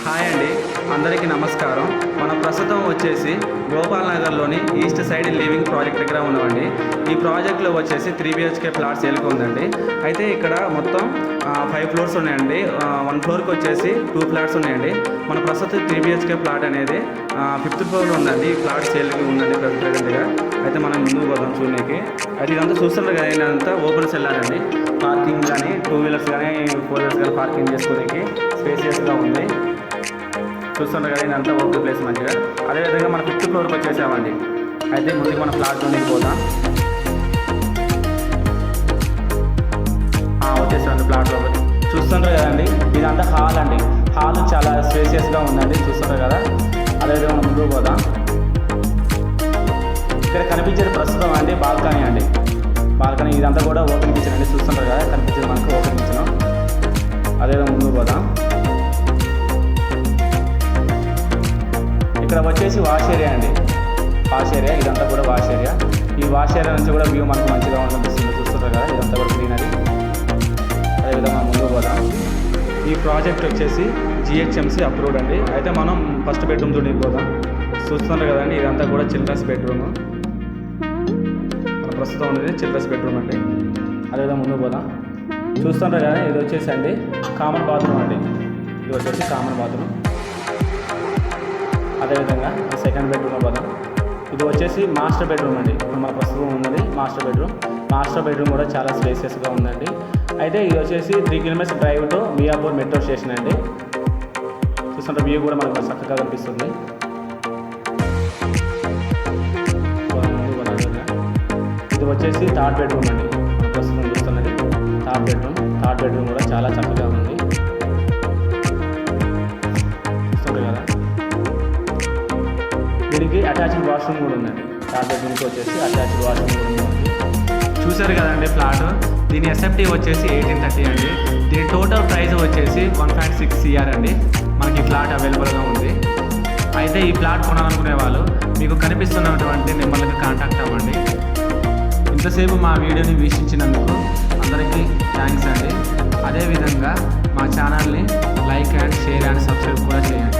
Hi అండి, అందరికీ నమస్కారం. మనం ప్రస్తుతం వచ్చేసి గోపాల్ నగర్లోని ఈస్ట్ సైడ్ లివింగ్ ప్రాజెక్ట్ దగ్గర ఉన్నామండి. ఈ ప్రాజెక్ట్లో వచ్చేసి 3 BHK ఫ్లాట్ సేల్కి ఉందండి. అయితే ఇక్కడ మొత్తం 5 ఫ్లోర్స్ ఉన్నాయండి. 1 ఫ్లోర్కి వచ్చేసి 2 ఫ్లాట్స్ ఉన్నాయండి. మన ప్రస్తుతం 3 BHK ఫ్లాట్ అనేది 5th ఫ్లోర్లో ఉందండి. ఈ ఫ్లాట్ సేల్కి ఉందండి ప్రజెంట్గా. అయితే మనం ముందుకు పోదాం చూడడానికి. అయితే ఇదంతా చూస్తున్నారు కదా, ఇదంతా ఓపెన్ సెల్లారండి. పార్కింగ్ కానీ 2 వీలర్స్ కానీ 4 వీలర్స్ కానీ పార్కింగ్ చేసుకోవడానికి స్పేసియస్గా ఉంది. చూస్తున్నారు కదా, ఇదంతా ఓపెన్ ప్లేస్ మంచిగా. అదేవిధంగా మనం 5th ఫ్లోర్కి వచ్చేసామండి. అయితే ముందుకు మన ఫ్లాట్ నుండి పోదాం. వచ్చేసామండి ఫ్లాట్లో. చూస్తున్నారు కదండి, ఇదంతా హాల్ అండి. హాల్ చాలా స్పేసియస్గా ఉందండి, చూస్తున్నారు కదా. అదేవిధంగా మనం ముందుకు పోదాం. ఇక్కడ కనిపించేది ప్రస్తుతం అండి బాల్కనీ అండి. బాల్కనీ ఇదంతా కూడా ఓపెన్ కిచెన్ అండి. చూస్తున్నారు కదా, కనిపించేది మనకు ఓపెన్ కిచెన్. అదేవిధంగా ముందుకు పోదాం. ఇక్కడ వచ్చేసి వాష్ ఏరియా అండి. వాష్ ఏరియా, ఇదంతా కూడా వాష్ ఏరియా. ఈ వాష్ ఏరియా నుంచి కూడా వ్యూ మనకు మంచిగా అనిపిస్తుంది. చూస్తున్నారు కదా, ఇదంతా కూడా గ్రీనరీ. అదేవిధంగా ముందుకు పోదాం. ఈ ప్రాజెక్ట్ వచ్చేసి GHMC అప్రూవ్డ్ అండి. అయితే మనం ఫస్ట్ బెడ్రూమ్ చూడడానికి పోదాం. చూస్తున్నారు కదండి, ఇదంతా కూడా చిల్డ్రన్స్ బెడ్రూమ్. మన ప్రస్తుతం ఉండేది చిల్డ్రన్స్ బెడ్రూమ్ అండి. అదేవిధంగా ముందుకు పోదాం. చూస్తున్నారు కదా, ఇది వచ్చేసి అండి కామన్ బాత్రూమ్ అండి. ఇది వచ్చేసి కామన్ బాత్రూమ్. అదేవిధంగా సెకండ్ బెడ్రూమ్ పోదాం. ఇది వచ్చేసి మాస్టర్ బెడ్రూమ్ అండి. ఇప్పుడు మన ప్రస్తుతం ఉన్నది మాస్టర్ బెడ్రూమ్. మాస్టర్ బెడ్రూమ్ కూడా చాలా స్పేసియస్గా ఉందండి. అయితే ఇది వచ్చేసి 3 kilometres drive to Miyapur metro station అండి. చూస్తుంటే వ్యూ కూడా మనకు చక్కగా కనిపిస్తుంది. ఇది వచ్చేసి థర్డ్ బెడ్రూమ్ అండి. మన ప్రస్తుతం చూస్తున్నది థర్డ్ బెడ్రూమ్. థర్డ్ బెడ్రూమ్ కూడా చాలా చక్కగా ఉంది. చూస్తుంది కదా, దీనికి అటాచ్డ్ వాష్రూమ్ కూడా ఉందండి. థర్డ్ బెడ్రూమ్కి వచ్చేసి అటాచ్డ్ వాష్రూమ్ కూడా ఉంది. చూసారు కదండి ఫ్లాట్. దీని SFT వచ్చేసి 1830 అండి. దీని టోటల్ ప్రైస్ వచ్చేసి 1.6 CR అండి. మనకి ఈ ఫ్లాట్ అవైలబుల్గా ఉంది. అయితే ఈ ఫ్లాట్ కొనాలనుకునే వాళ్ళు మీకు కనిపిస్తున్నటువంటి నెంబర్లకు కాంటాక్ట్ అవ్వండి. ఇంతసేపు మా వీడియోని వీక్షించినందుకు అందరికీ థ్యాంక్స్ అండి. అదేవిధంగా మా ఛానల్ని like and share and subscribe కూడా చేయండి.